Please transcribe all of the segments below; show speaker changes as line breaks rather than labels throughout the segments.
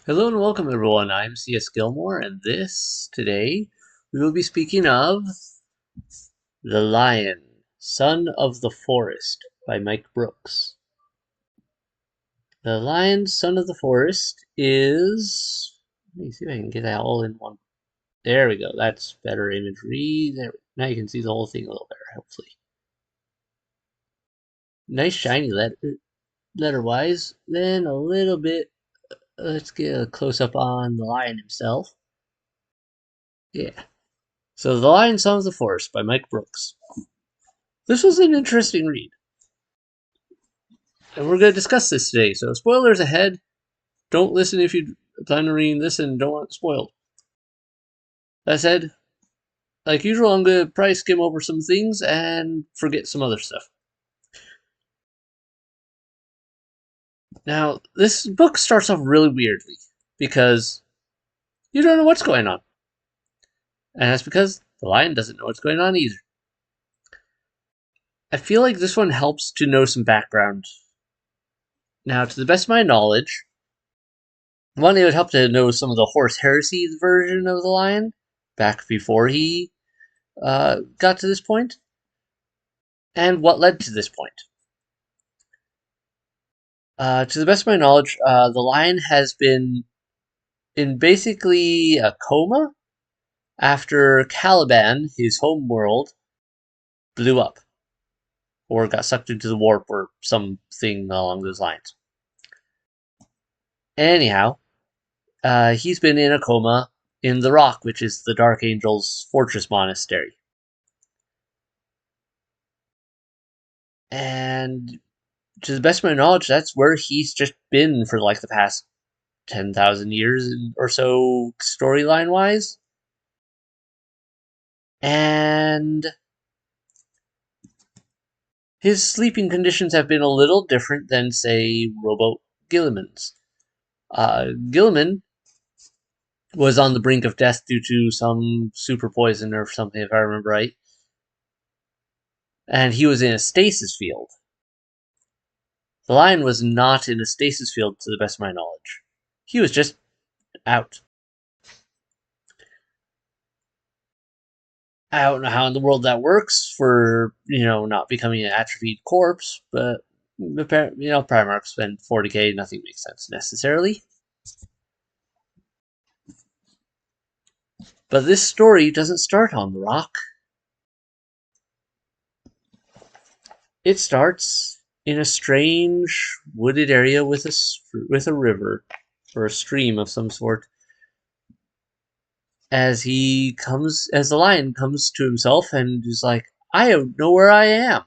Hello and welcome everyone, I'm C.S.Gilmore and today, we will be speaking of The Lion, Son of the Forest by Mike Brooks. The Lion, Son of the Forest is... Let me see if I can get that all in one. There we go, that's better imagery. There, now you can see the whole thing a little better, hopefully. Nice shiny letter-wise. Then a little bit, let's get a close-up on the lion himself. Yeah. So, The Lion, Son of the Forest by Mike Brooks. This was an interesting read, and we're going to discuss this today. So, spoilers ahead. Don't listen if you plan on reading this and don't want it spoiled. That said, like usual, I'm going to probably skim over some things and forget some other stuff. Now, this book starts off really weirdly because you don't know what's going on. And that's because the lion doesn't know what's going on either. I feel like this one helps to know some background. Now, to the best of my knowledge, one, it would help to know some of the horse heresy version of the lion back before he got to this point, and what led to this point. To the best of my knowledge, the lion has been in basically a coma after Caliban, his home world, blew up or got sucked into the warp or something along those lines. Anyhow, he's been in a coma in the Rock, which is the Dark Angel's fortress monastery. And to the best of my knowledge, that's where he's just been for like the past 10,000 years or so, storyline wise. And his sleeping conditions have been a little different than, say, Robo Gilliman's. Gilliman was on the brink of death due to some super poison or something, if I remember right. And he was in a stasis field. The lion was not in a stasis field, to the best of my knowledge. He was just out. I don't know how in the world that works for, not becoming an atrophied corpse, but, Primarch spend 40k, nothing makes sense necessarily. But this story doesn't start on the Rock. It starts in a strange wooded area with a river, or a stream of some sort, as the lion comes to himself and is like, I don't know where I am,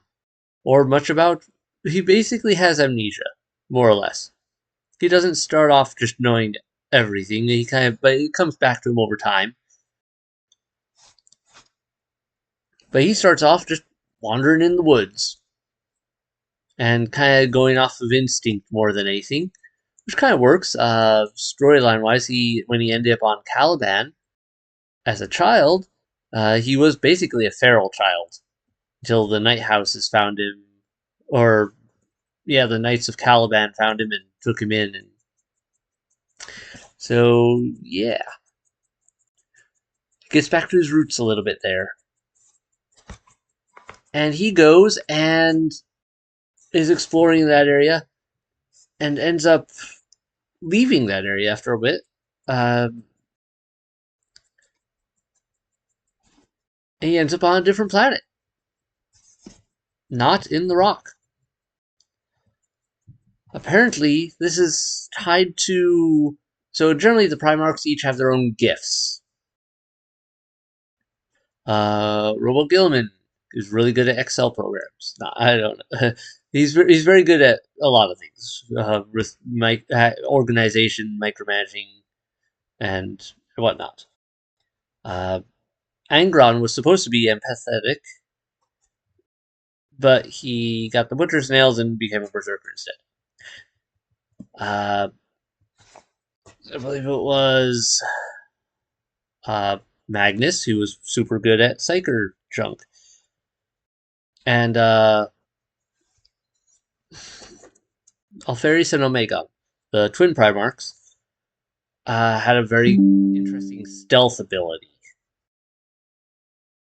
or much about. He basically has amnesia, more or less. He doesn't start off just knowing everything. But it comes back to him over time. But he starts off just wandering in the woods and kind of going off of instinct more than anything, which kind of works. Storyline wise, when he ended up on Caliban as a child, he was basically a feral child until the Night Houses found him, or the Knights of Caliban found him and took him in, and so gets back to his roots a little bit there. And he goes and is exploring that area and ends up leaving that area after a bit. He ends up on a different planet, not in the Rock. Apparently, this is tied to. So, generally, the Primarchs each have their own gifts. Robo Gilliman is really good at Excel programs. No, I don't know. He's very good at a lot of things, with organization, micromanaging, and whatnot. Angron was supposed to be empathetic, but he got the butcher's nails and became a berserker instead. I believe it was Magnus, who was super good at Psyker junk. And Alpharius and Omega, the twin Primarchs, had a very interesting stealth ability.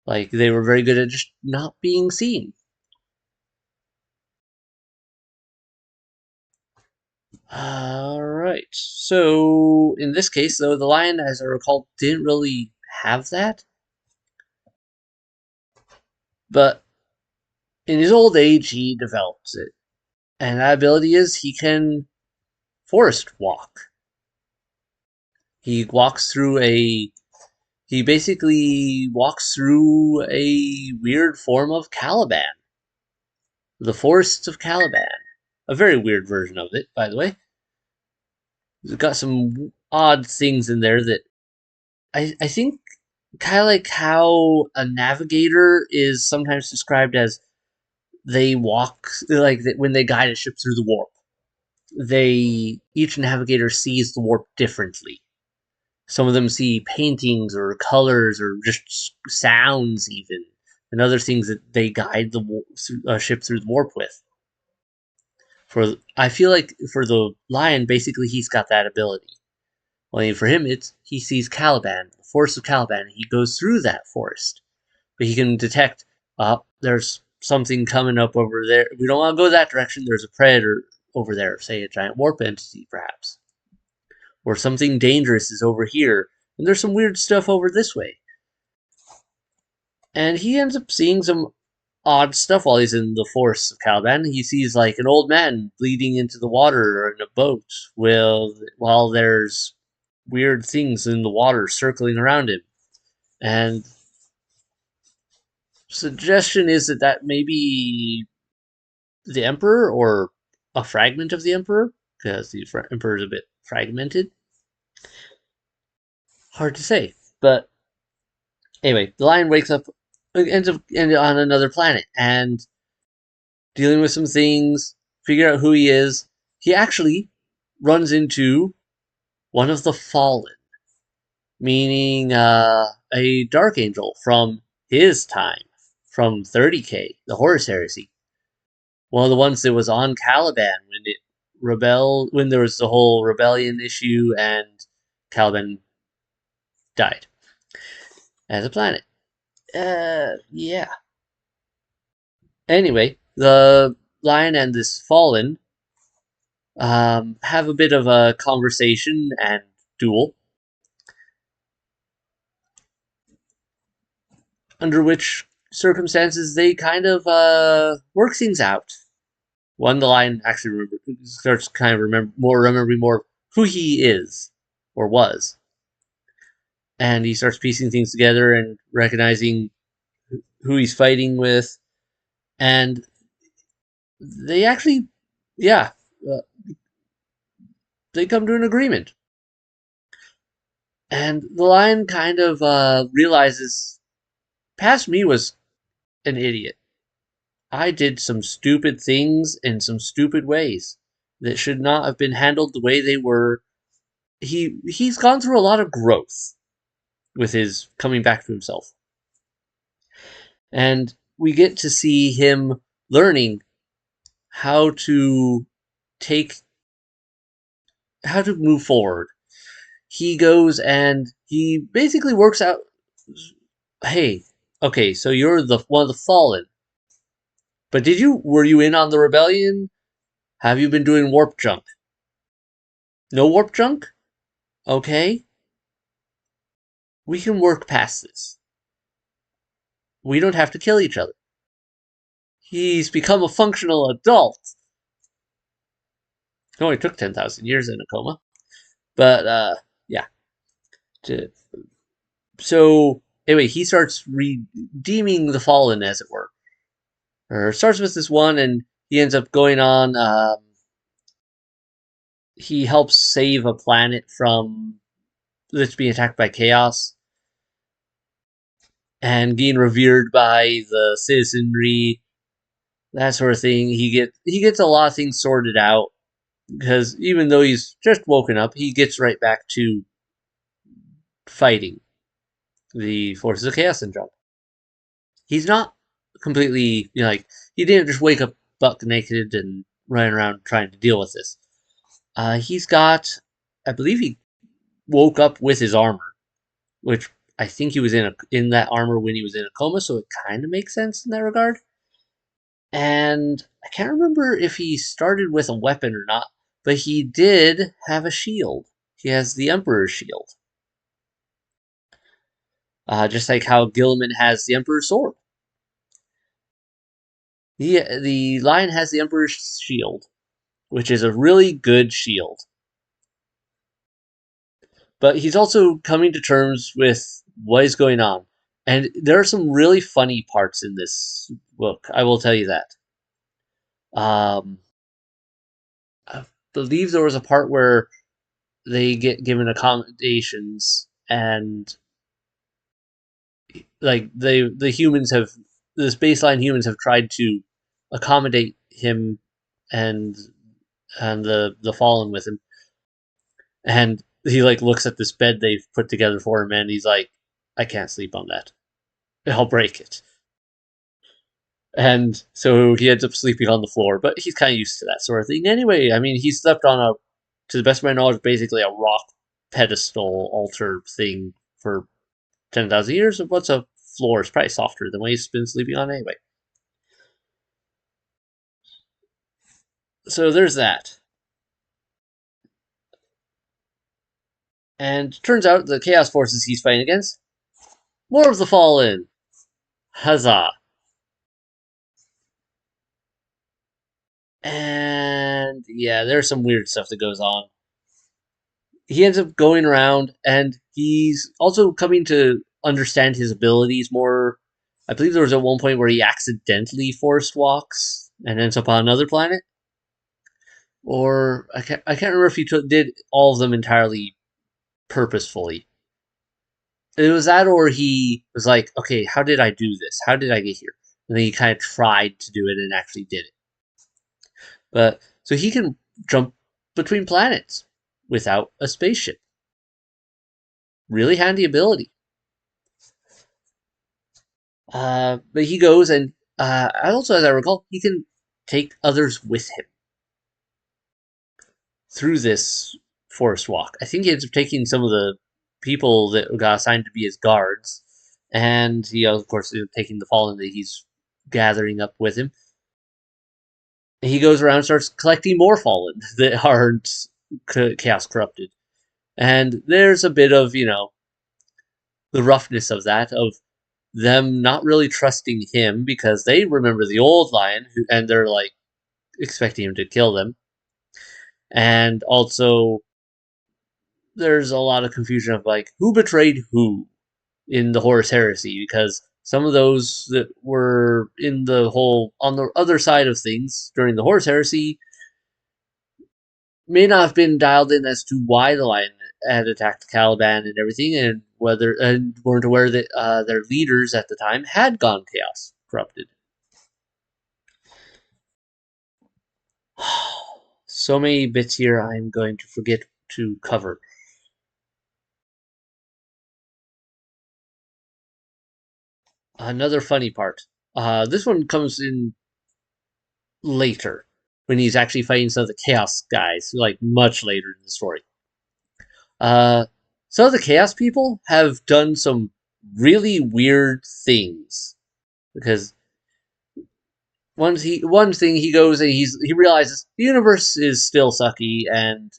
Like, they were very good at just not being seen. Alright, so in this case, though, the lion, as I recall, didn't really have that. But in his old age, he develops it. And that ability is he can forest walk. He walks through a. He basically walks through a weird form of Caliban. The forests of Caliban. A very weird version of it, by the way. It's got some odd things in there that I think kind of like how a navigator is sometimes described as they walk like when they guide a ship through the warp. Each navigator sees the warp differently. Some of them see paintings or colors or just sounds even, and other things that they guide the ship through the warp with. I feel like for the lion, basically he's got that ability. Well, for him, it's he sees Caliban, the forest of Caliban, and he goes through that forest. But he can detect, there's something coming up over there. We don't want to go that direction. There's a predator over there, say a giant warp entity, perhaps. Or something dangerous is over here, and there's some weird stuff over this way. And he ends up seeing some odd stuff while he's in the forests of Caliban. He sees like an old man bleeding into the water in a boat while there's weird things in the water circling around him. And suggestion is that maybe the Emperor or a fragment of the Emperor, because the Emperor is a bit fragmented. Hard to say, but anyway, the lion wakes up, ends up on another planet, and dealing with some things, figure out who he is. He actually runs into one of the fallen, meaning a dark angel from his time, from 30k, the Horus Heresy. One of the ones that was on Caliban when there was the whole rebellion issue and Caliban died as a planet. Yeah. Anyway, the lion and this fallen have a bit of a conversation and duel, under which circumstances they kind of work things out. One, the lion actually starts kind of remembering more who he is or was, and he starts piecing things together and recognizing who he's fighting with, and they actually, yeah, uh, they come to an agreement. And the lion kind of realizes past me was an idiot. I did some stupid things in some stupid ways that should not have been handled the way they were. He's gone through a lot of growth with his coming back to himself. And we get to see him learning how to take how to move forward. He goes and he basically works out, hey, okay, so you're the one of the fallen. But were you in on the rebellion? Have you been doing warp junk? No warp junk? Okay. We can work past this. We don't have to kill each other. He's become a functional adult. It only took 10,000 years in a coma. But, yeah. So, anyway, he starts redeeming the fallen, as it were. Or starts with this one, and he ends up going on. He helps save a planet from that's being attacked by chaos and being revered by the citizenry, that sort of thing. He gets a lot of things sorted out because even though he's just woken up, he gets right back to fighting the forces of chaos and jump. He's not completely, like, he didn't just wake up buck naked and run around trying to deal with this. He's got, I believe he woke up with his armor, which I think he was in that armor when he was in a coma, so it kind of makes sense in that regard. And I can't remember if he started with a weapon or not, but he did have a shield. He has the Emperor's shield. Just like how Gilman has the Emperor's sword. The Lion has the Emperor's shield, which is a really good shield. But he's also coming to terms with what is going on. And there are some really funny parts in this book, I will tell you that. I believe there was a part where they get given accommodations, and like the humans have this baseline humans have tried to accommodate him and the fallen with him, and he like looks at this bed they've put together for him, and he's like, I can't sleep on that, I'll break it. And so he ends up sleeping on the floor, but he's kind of used to that sort of thing anyway. I mean, he slept on to the best of my knowledge, basically a rock pedestal altar thing for 10,000 years. What's a floor? Is probably softer than what he's been sleeping on anyway. So there's that. And turns out the Chaos forces he's fighting against, more of the Fallen. Huzzah. And yeah, there's some weird stuff that goes on. He ends up going around, and he's also coming to understand his abilities more. I believe there was at one point where he accidentally forced walks and ends up on another planet. Or I can't remember if he did all of them entirely purposefully. It was that, or he was like, okay, how did I do this? How did I get here? And then he kind of tried to do it and actually did it. But so he can jump between planets without a spaceship. Really handy ability. But he goes, and also, as I recall, he can take others with him through this forest walk. I think he ends up taking some of the people that got assigned to be his guards, and he, of course, taking the fallen that he's gathering up with him. And he goes around and starts collecting more fallen that aren't chaos corrupted. And there's a bit of, the roughness of that, of them not really trusting him because they remember the old lion, and they're like expecting him to kill them. And also, there's a lot of confusion of like who betrayed who in the Horus Heresy, because some of those that were in the whole on the other side of things during the Horus Heresy may not have been dialed in as to why the lion had attacked Caliban and everything, and weren't aware that their leaders at the time had gone chaos corrupted. So many bits here I'm going to forget to cover. Another funny part. This one comes in later, when he's actually fighting some of the Chaos guys, like much later in the story. Some of the Chaos people have done some really weird things, because one thing he goes and he realizes the universe is still sucky and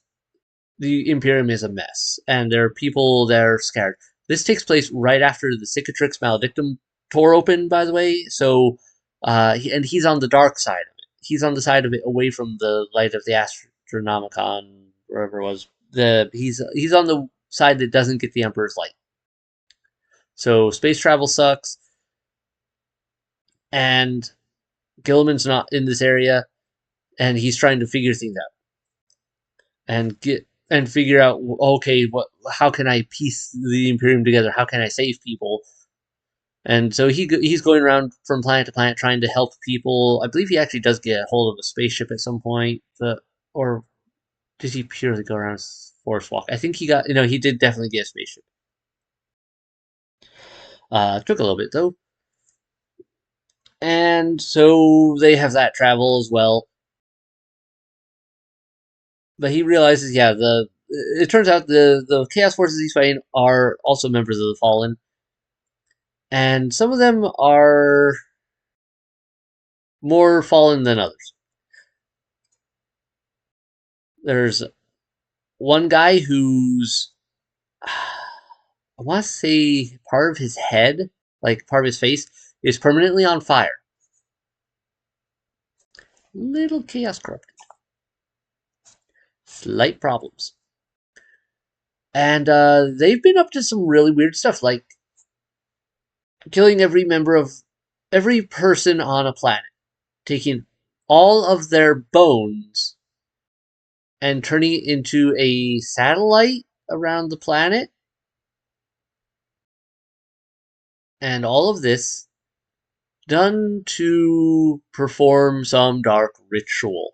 the Imperium is a mess, and there are people that are scared. This takes place right after the Cicatrix Maledictum tore open, by the way. So, and he's on the dark side of it. He's on the side of it away from the light of the Astronomicon, wherever it was. He's on the side that doesn't get the Emperor's light. So space travel sucks, and Gilman's not in this area, and he's trying to figure things out and figure out, okay, how can I piece the Imperium together? How can I save people? And so he's going around from planet to planet trying to help people. I believe he actually does get a hold of a spaceship at some point, or did he purely go around force walk? I think he did definitely get a spaceship. Took a little bit though. And so they have that travel as well. But he realizes, it turns out the Chaos Forces he's fighting are also members of the Fallen, and some of them are more fallen than others. There's one guy who's, I want to say, part of his head, like part of his face, is permanently on fire. Little chaos corrupted. Slight problems. And they've been up to some really weird stuff, like killing every person on a planet, taking all of their bones and turning it into a satellite around the planet. And all of this done to perform some dark ritual.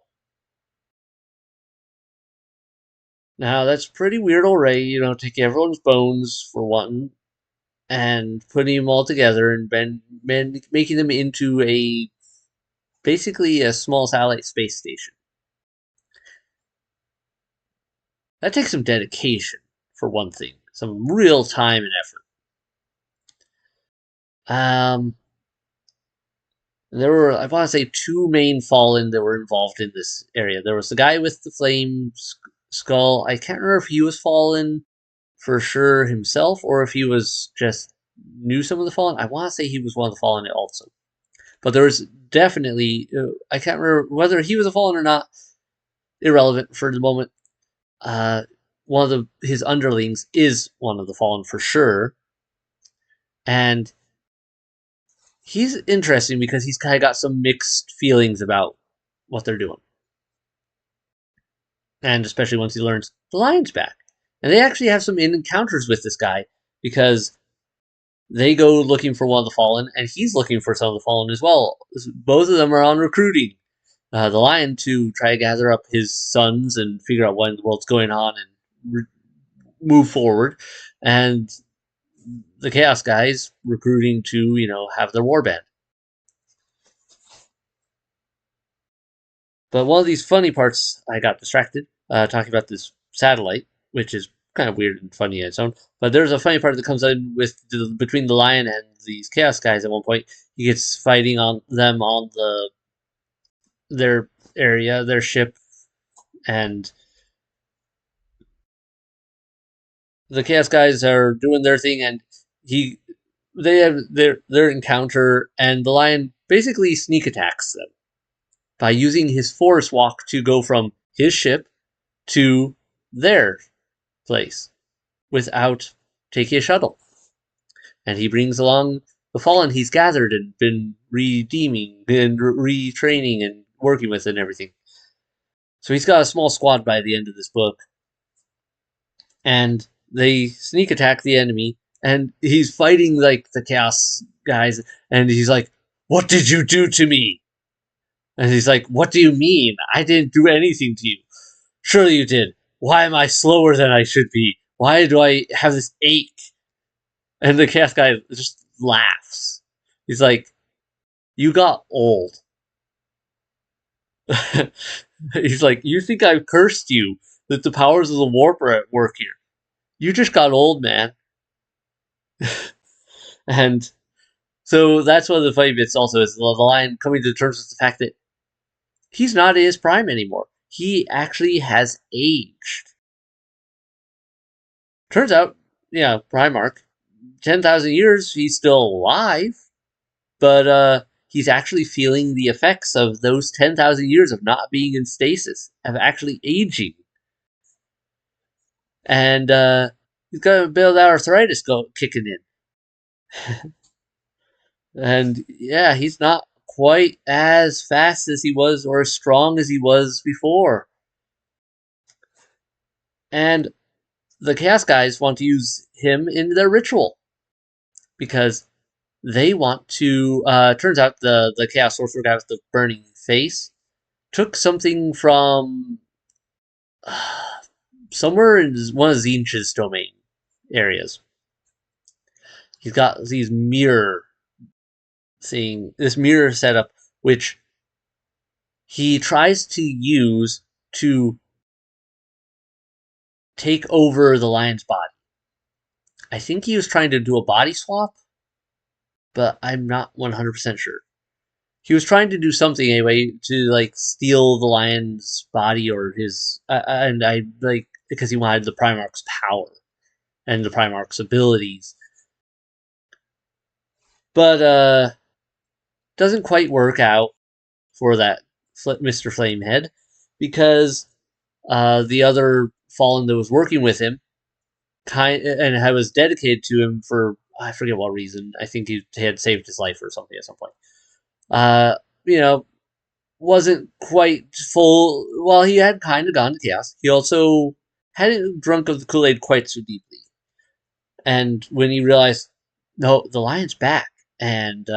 Now, that's pretty weird already, take everyone's bones for one and putting them all together and making them into basically a small satellite space station. That takes some dedication, for one thing, some real time and effort. There were, I want to say, two main Fallen that were involved in this area. There was the guy with the flame skull. I can't remember if he was Fallen for sure himself, or if he was just knew some of the Fallen. I want to say he was one of the Fallen also. But there was definitely, I can't remember whether he was a Fallen or not, irrelevant for the moment. One of his underlings is one of the Fallen for sure. And he's interesting because he's kind of got some mixed feelings about what they're doing. And especially once he learns the lion's back. And they actually have some encounters with this guy because they go looking for one of the Fallen, and he's looking for some of the Fallen as well. Both of them are on recruiting. The Lion to try to gather up his sons and figure out what in the world's going on and move forward. And the Chaos guys recruiting to, have their warband. But one of these funny parts, I got distracted talking about this satellite, which is kind of weird and funny in its own. But there's a funny part that comes in between the Lion and these Chaos guys. At one point, he gets fighting on them on their area, their ship, and the Chaos guys are doing their thing, and they have their encounter, and the Lion basically sneak attacks them by using his forest walk to go from his ship to their place without taking a shuttle. And he brings along the Fallen he's gathered and been redeeming and retraining and working with and everything. So he's got a small squad by the end of this book. And they sneak attack the enemy, and he's fighting like the Chaos guys, and he's like, "What did you do to me?" And he's like, "What do you mean? I didn't do anything to you." "Surely you did. Why am I slower than I should be? Why do I have this ache?" And the Chaos guy just laughs. He's like, "You got old." He's like, "You think I've cursed you, that the powers of the warp are at work here. You just got old, man." And so that's one of the funny bits also is the Lion coming to terms with the fact that he's not in his prime anymore. He actually has aged. Turns out, Primarch, 10,000 years, he's still alive, but he's actually feeling the effects of those 10,000 years of not being in stasis, of actually aging. And he's got a bit of arthritis kicking in. And yeah, he's not quite as fast as he was or as strong as he was before. And the Chaos guys want to use him in their ritual because they want to. Turns out the Chaos Sorcerer guy with the burning face took something from somewhere in one of Zinch's domain areas. He's got these this mirror setup, which he tries to use to take over the lion's body. I think he was trying to do a body swap, but I'm not 100% sure. He was trying to do something anyway to like steal the lion's body or his, and I like because he wanted the Primarch's power and the Primarch's abilities, but doesn't quite work out for that Mr. Flamehead because the other Fallen that was working with him and was dedicated to him for I forget what reason. I think he had saved his life or something at some point. Uh, you know, wasn't quite full. Well, he had kind of gone to chaos. He also hadn't drunk of the Kool-Aid quite so deeply. And when he realized, no, the lion's back, and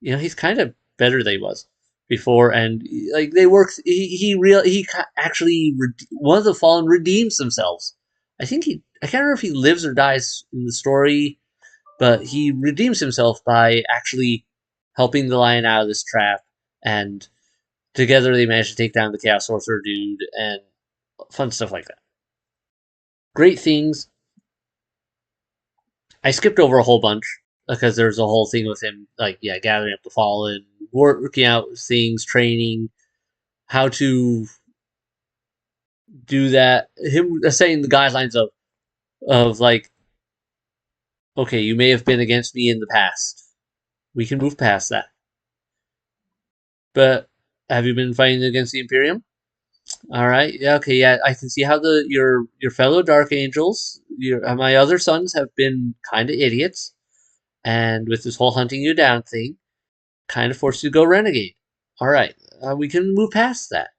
he's kind of better than he was before, and like they worked. He actually one of the Fallen redeems themselves. I can't remember if he lives or dies in the story, but he redeems himself by actually helping the lion out of this trap, and together they manage to take down the Chaos Sorcerer dude and fun stuff like that. Great things. I skipped over a whole bunch because there's a whole thing with him, like gathering up the Fallen, working out things, training, how to do that. Him saying the guidelines of like, okay, you may have been against me in the past. We can move past that. But have you been fighting against the Imperium? All right. Yeah. Okay. Yeah. I can see how your fellow Dark Angels, my other sons have been kind of idiots, and with this whole hunting you down thing, kind of forced you to go renegade. All right. We can move past that.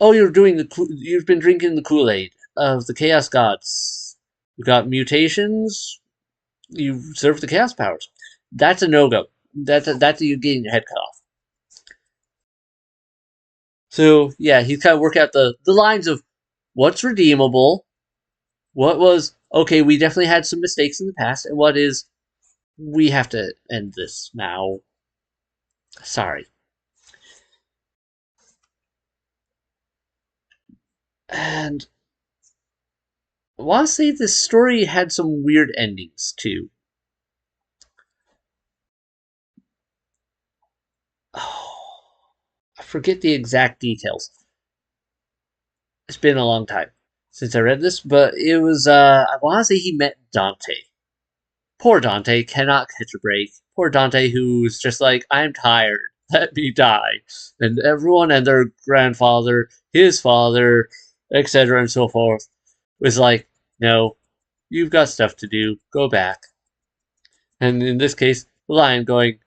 Oh, you've been drinking the Kool-Aid of the Chaos Gods. You got mutations. You serve the Chaos powers. That's a no-go. That's you getting your head cut off. So yeah, he's kind of working out the lines of what's redeemable, what was okay. We definitely had some mistakes in the past, and what is we have to end this now. Sorry. And I want to say this story had some weird endings too. Oh, I forget the exact details. It's been a long time since I read this, but it was I want to say he met Dante. Poor Dante cannot catch a break. Poor Dante, who's just like, I'm tired. Let me die. And everyone and their grandfather, his father, etc., and so forth, was like, no, you've got stuff to do. Go back. And in this case, the lion going,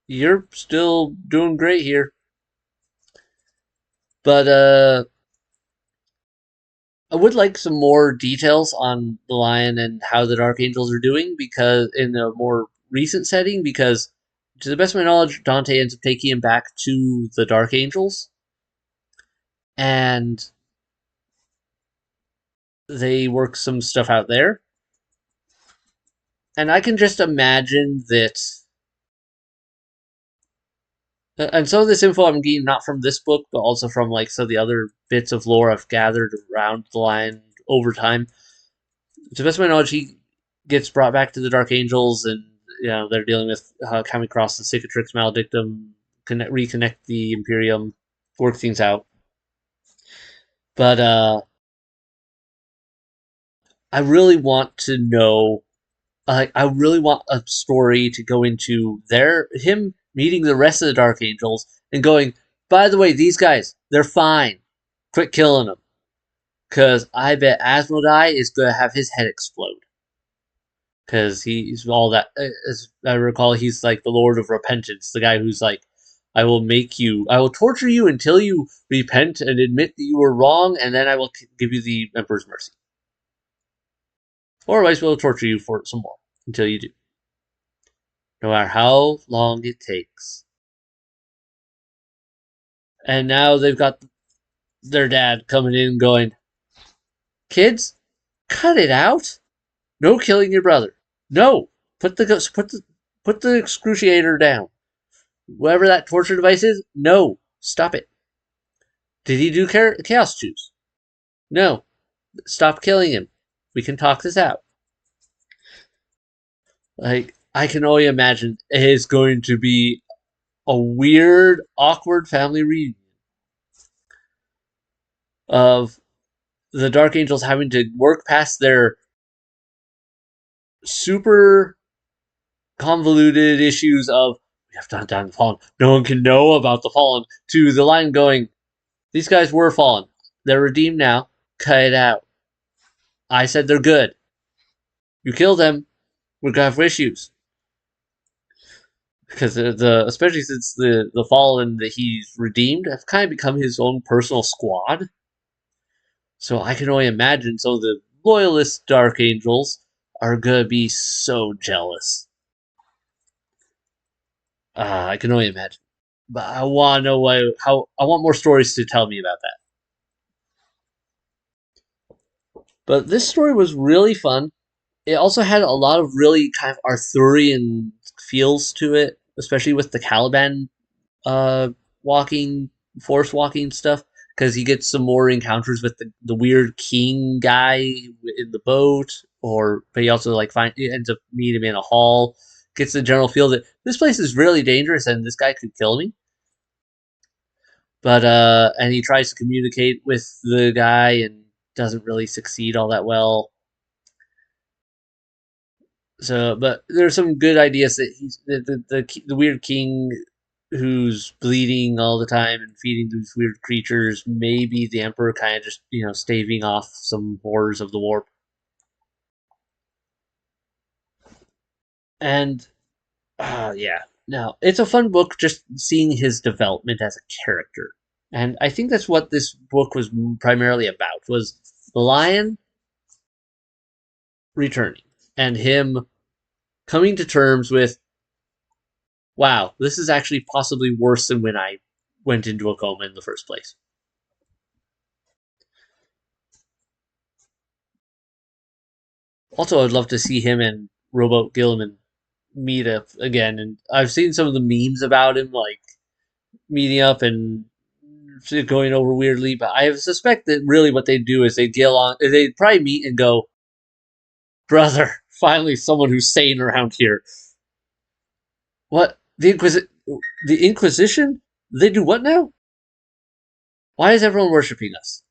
you're still doing great here. But I would like some more details on the lion and how the Dark Angels are doing, because in a more recent setting, because to the best of my knowledge, Dante ends up taking him back to the Dark Angels, and they work some stuff out there. And I can just imagine that. And some of this info I'm getting not from this book, but also from like some of the other bits of lore I've gathered around the lion over time. To the best of my knowledge, he gets brought back to the Dark Angels, and they're dealing with coming across the Cicatrix Maledictum, reconnect the Imperium, work things out. But I really want to know. I really want a story to go into him meeting the rest of the Dark Angels and going, by the way, these guys, they're fine. Quit killing them. Because I bet Asmodai is going to have his head explode. Because he's all that. As I recall, he's like the Lord of Repentance, the guy who's like, I will torture you until you repent and admit that you were wrong, and then I will give you the Emperor's mercy. Or otherwise, we'll torture you for some more until you do. No matter how long it takes. And now they've got their dad coming in going, kids, cut it out. No killing your brother. No, put the excruciator down. Whatever that torture device is, no, stop it. Did he do chaos choose? No. Stop killing him. We can talk this out. Like, I can only imagine it is going to be a weird, awkward family reunion of the Dark Angels having to work past their super convoluted issues of we have to hunt down the fallen. No one can know about the fallen. To the line going, these guys were fallen. They're redeemed now. Cut it out. I said they're good. You kill them, we're gonna have issues. Because especially since the fallen that he's redeemed have kind of become his own personal squad. So I can only imagine some of the loyalist Dark Angels are gonna be so jealous. I can only imagine. But I want to know how. I want more stories to tell me about that. But this story was really fun. It also had a lot of really kind of Arthurian feels to it, especially with the Caliban uh, walking, force walking stuff. Because he gets some more encounters with the weird king guy in the boat, but he also he ends up meeting him in a hall. Gets the general feel that this place is really dangerous and this guy could kill me. But and he tries to communicate with the guy and doesn't really succeed all that well. So, but there's some good ideas that he's the weird king who's bleeding all the time and feeding these weird creatures. Maybe the emperor kind of just staving off some horrors of the warp. And yeah, no, it's a fun book just seeing his development as a character. And I think that's what this book was primarily about, was the lion returning and him coming to terms with, wow, this is actually possibly worse than when I went into a coma in the first place. Also, I'd love to see him and Rowboat Gilman meet up again. And I've seen some of the memes about him, like meeting up and going over weirdly. But I suspect that really what they do is they'd probably meet and go, brother, finally someone who's sane around here. What? The Inquisition? They do what now? Why is everyone worshipping us?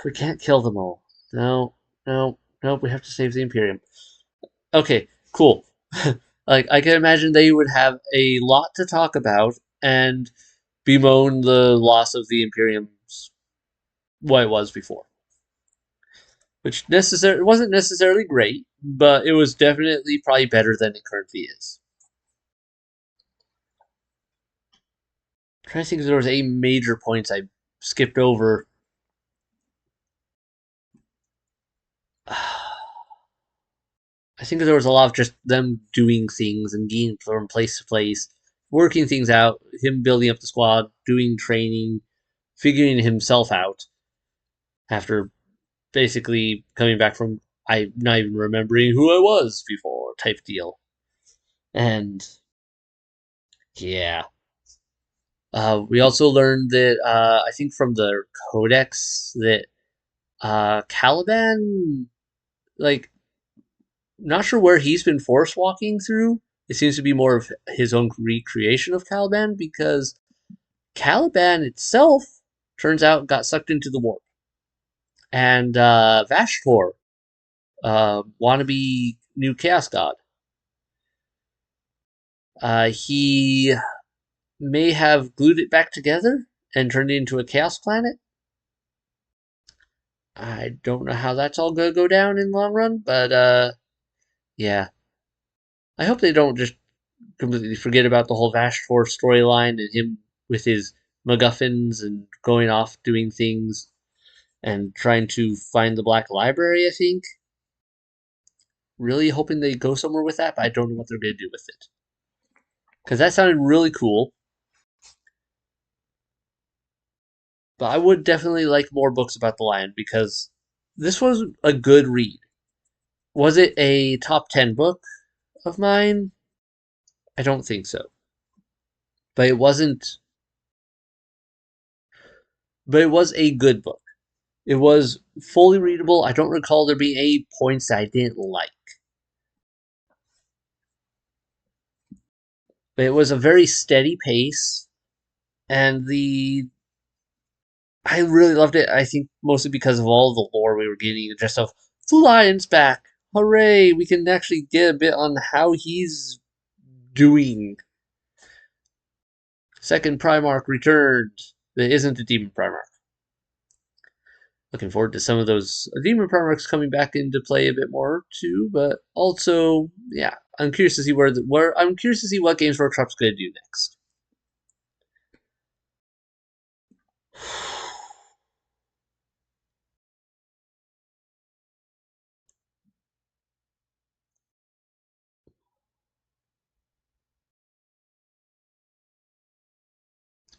We can't kill them all. No, no, no. We have to save the Imperium. Okay, cool. Like I can imagine they would have a lot to talk about and bemoan the loss of the Imperium's what it was before, which wasn't necessarily great, but it was definitely probably better than it currently is. I'm trying to think if there was any major points I skipped over. I think there was a lot of just them doing things and getting from place to place, working things out, him building up the squad, doing training, figuring himself out after basically coming back from I not even remembering who I was before type deal. And yeah. We also learned that I think from the codex that Caliban, like, not sure where he's been force walking through. It seems to be more of his own recreation of Caliban because Caliban itself turns out got sucked into the warp. And Vashtor, wannabe new chaos god, he may have glued it back together and turned it into a chaos planet. I don't know how that's all gonna go down in the long run, but yeah. I hope they don't just completely forget about the whole Vashtor storyline and him with his MacGuffins and going off doing things and trying to find the Black Library, I think. Really hoping they go somewhere with that, but I don't know what they're going to do with it. Because that sounded really cool. But I would definitely like more books about the lion because this was a good read. Was it a top 10 book of mine? I don't think so. But it wasn't. but it was a good book. It was fully readable. I don't recall there being any points that I didn't like. But it was a very steady pace, and the I really loved it. I think mostly because of all the lore we were getting, just of the lion's back. Hooray! We can actually get a bit on how he's doing. Second Primarch returned. That isn't a demon Primarch. Looking forward to some of those demon Primarchs coming back into play a bit more too. But also, yeah, I'm curious to see where I'm curious to see what Games Workshop's going to do next.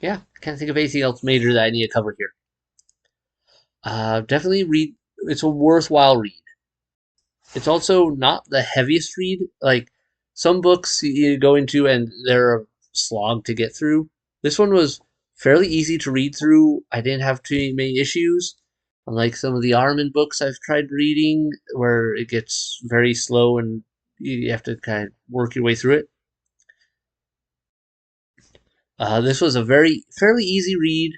Yeah, can't think of anything else major that I need to cover here. Definitely read. It's a worthwhile read. It's also not the heaviest read. Like some books you go into and they're a slog to get through. This one was fairly easy to read through. I didn't have too many issues. Unlike some of the Armin books I've tried reading, where it gets very slow and you have to kind of work your way through it. This was a fairly easy read.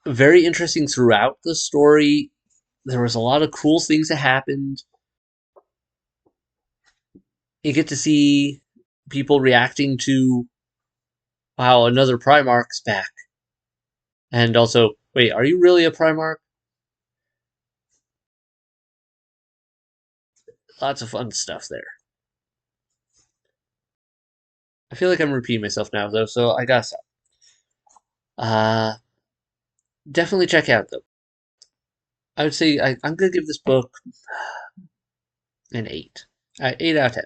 Very interesting throughout the story. There was a lot of cool things that happened. You get to see people reacting to, wow, another Primarch's back. And also, wait, are you really a Primarch? Lots of fun stuff there. I feel like I'm repeating myself now, though, so I gotta stop. Uh, definitely check out, though. I would say I'm gonna give this book an 8. 8 out of 10.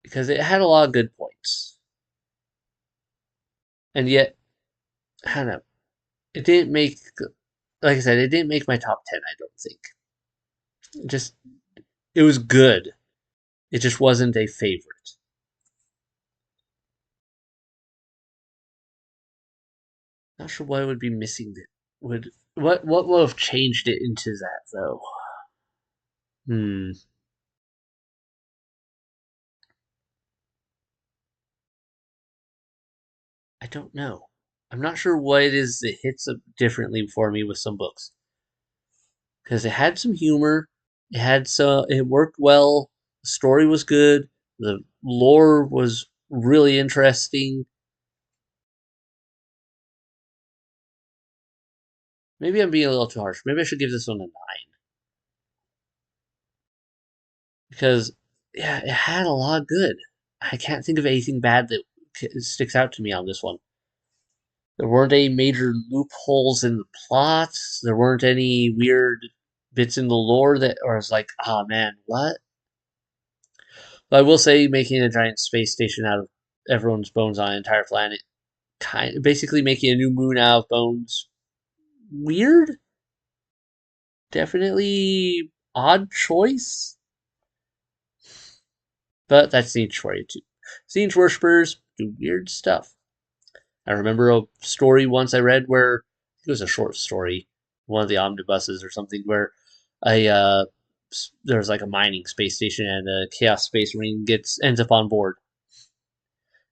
Because it had a lot of good points. And yet, I don't know. It didn't make, like I said, it didn't make my top 10, I don't think. Just, it was good. It just wasn't a favorite. Not sure why I would be missing it. What would have changed it into that though? Hmm. I don't know. I'm not sure what it is that hits up differently for me with some books. Because it had some humor, it worked well, the story was good, the lore was really interesting. Maybe I'm being a little too harsh. Maybe I should give this one a 9. Because yeah, it had a lot of good. I can't think of anything bad that sticks out to me on this one. There weren't any major loopholes in the plot. There weren't any weird bits in the lore that I was like, oh man, what? But I will say, making a giant space station out of everyone's bones on an entire planet, basically making a new moon out of bones, weird. Definitely odd choice, but that's Siege for you too. Siege worshippers do weird stuff. I remember a story once I read where it was a short story, one of the omnibuses or something, where a there's like a mining space station and a Chaos Space Marine ends up on board,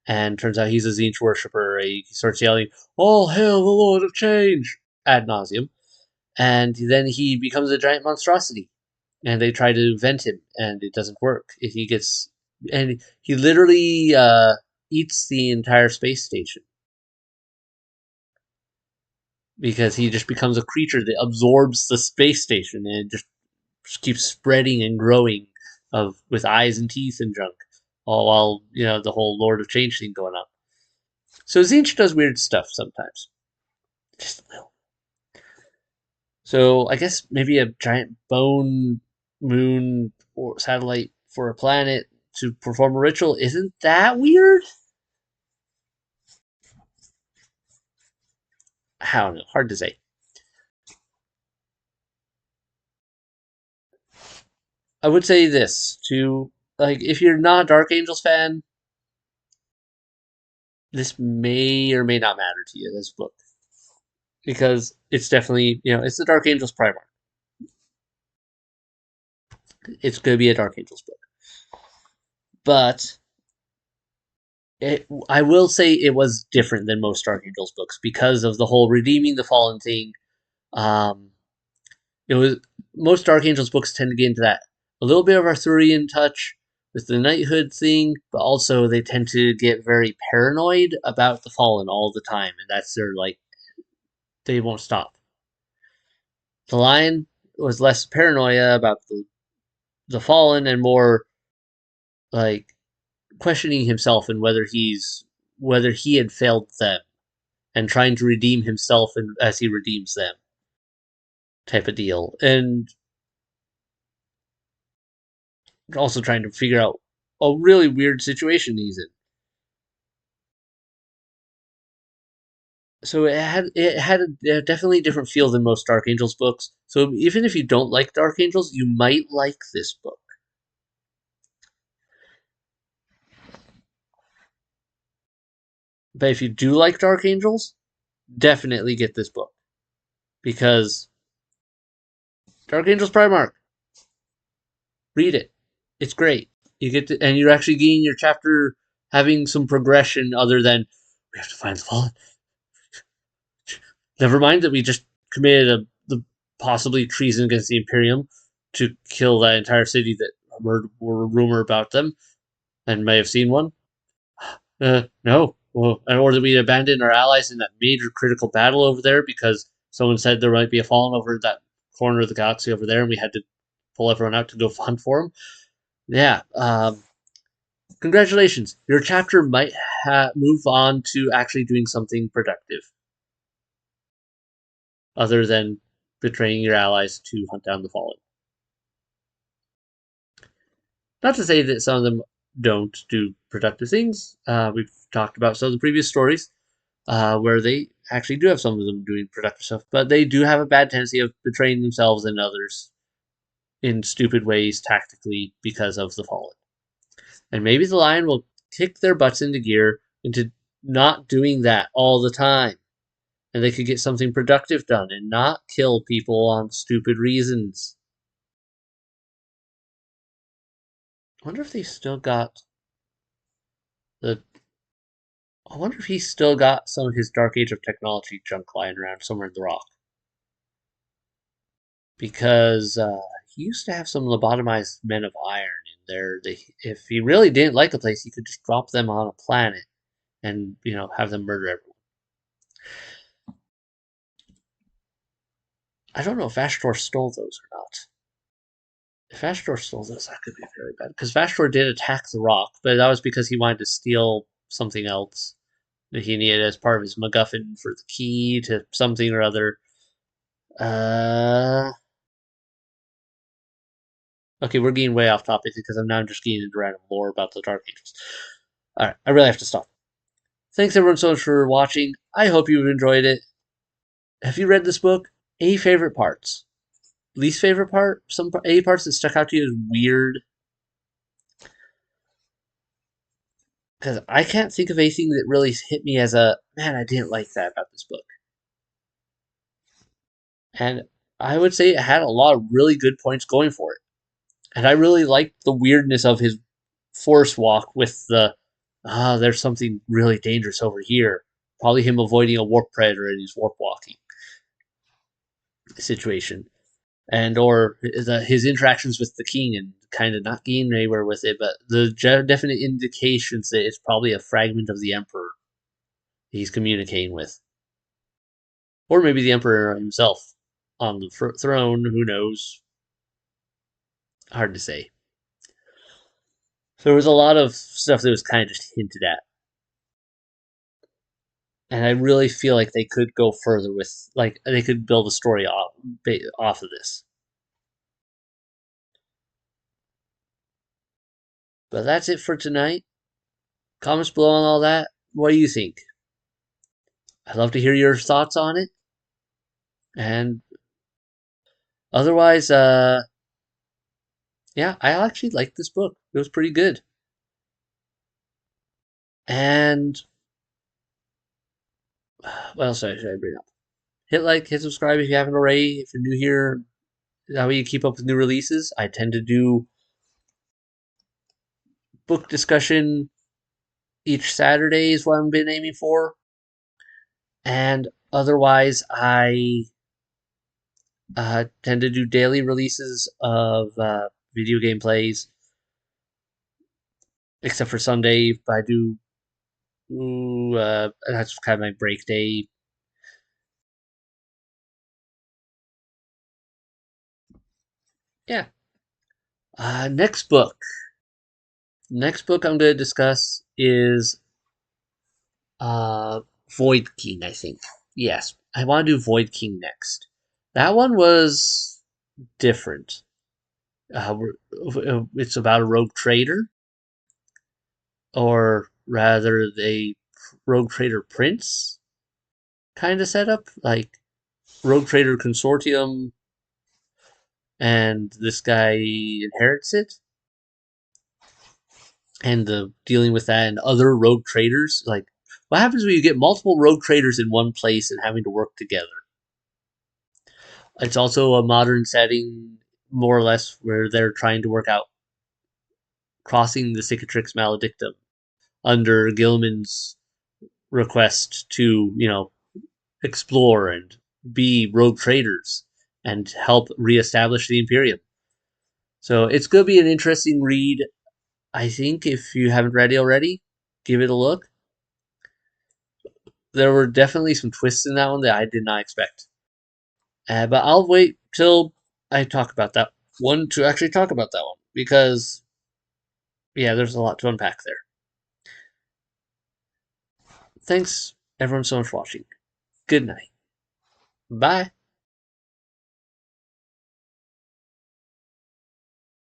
and turns out he's a Tzeentch worshiper. He starts yelling, "All hail the Lord of Change!" ad nauseum, and then he becomes a giant monstrosity. And they try to vent him, and it doesn't work. And he literally eats the entire space station because he just becomes a creature that absorbs the space station and just keeps spreading and growing with eyes and teeth and junk, all while the whole Lord of Change thing going on. So Tzeentch does weird stuff sometimes, just a little. So I guess maybe a giant bone moon or satellite for a planet to perform a ritual isn't that weird. I don't know, hard to say. I would say this to, like, if you're not a Dark Angels fan, this may or may not matter to you, this book, because it's definitely, it's the Dark Angels Primarch. It's going to be a Dark Angels book. But I will say it was different than most Dark Angels books because of the whole redeeming the fallen thing. Um, it was Most Dark Angels books tend to get into that a little bit of Arthurian touch with the knighthood thing, but also they tend to get very paranoid about the fallen all the time, and that's their they won't stop. The Lion was less paranoia about the fallen and more like questioning himself and whether he had failed them and trying to redeem himself as he redeems them type of deal, and also trying to figure out a really weird situation he's in. So it had a definitely different feel than most Dark Angels books. So even if you don't like Dark Angels, you might like this book. But if you do like Dark Angels, definitely get this book because Dark Angels Primarch, read it. It's great. And you're actually getting your chapter having some progression other than we have to find the fallen. Never mind that we just committed the possibly treason against the Imperium to kill that entire city that were rumor about them and may have seen one. No. Well, or that we abandoned our allies in that major critical battle over there because someone said there might be a fallen over that corner of the galaxy over there, and we had to pull everyone out to go hunt for him. Yeah. Congratulations. Your chapter might move on to actually doing something productive other than betraying your allies to hunt down the fallen. Not to say that some of them don't do productive things. We've talked about some of the previous stories where they actually do have some of them doing productive stuff, but they do have a bad tendency of betraying themselves and others in stupid ways tactically because of the fallen. And maybe the Lion will kick their butts into gear into not doing that all the time. And they could get something productive done and not kill people on stupid reasons. I wonder if they still got the. I wonder if he's still got some of his Dark Age of Technology junk lying around somewhere in the rock. Because he used to have some lobotomized men of iron in there. If he really didn't like the place, he could just drop them on a planet and have them murder everyone. I don't know if Ashtor stole those or not. If Ashtor stole those, that could be very bad. Because Ashtor did attack the rock, but that was because he wanted to steal something else that he needed as part of his MacGuffin for the key to something or other. Uh, okay, we're getting way off topic because I'm now just getting into random lore about the Dark Angels. Alright, I really have to stop. Thanks everyone so much for watching. I hope you've enjoyed it. Have you read this book? Any favorite parts? Least favorite part? Any parts that stuck out to you as weird? Because I can't think of anything that really hit me as a man. I didn't like that about this book, and I would say it had a lot of really good points going for it. And I really liked the weirdness of his force walk with there's something really dangerous over here. Probably him avoiding a warp predator in his warp walking situation. And or his interactions with the king and kind of not getting anywhere with it, but the definite indications that it's probably a fragment of the emperor he's communicating with, or maybe the emperor himself on the throne. Who knows? Hard to say. So there was a lot of stuff that was kind of just hinted at, and I really feel like they could go further with, like, they could build a story off of this. But that's it for tonight. Comments below on all that. What do you think? I'd love to hear your thoughts on it. And otherwise, yeah, I actually liked this book. It was pretty good. And What else should I bring up? Hit like, hit subscribe if you haven't already. If you're new here, that way you keep up with new releases. I tend to do book discussion each Saturday is what I've been aiming for. And otherwise, I tend to do daily releases of video game plays, except for Sunday. I do, that's kind of my break day. Yeah. Next book. Next book I'm going to discuss is Void King, I think. Yes, I want to do Void King next. That one was different. It's about a rogue trader, or rather, the rogue trader prince kind of setup. Like, rogue trader consortium, and this guy inherits it, and the dealing with that and other rogue traders. Like, what happens when you get multiple rogue traders in one place and having to work together? It's also a modern setting, more or less, where they're trying to work out crossing the Cicatrix Maledictum under Gilman's request to, explore and be rogue traders and help reestablish the Imperium. So it's going to be an interesting read. I think if you haven't read it already, give it a look. There were definitely some twists in that one that I did not expect. But I'll wait till I talk about that one to actually talk about that one, because yeah, there's a lot to unpack there. Thanks everyone so much for watching. Good night. Bye.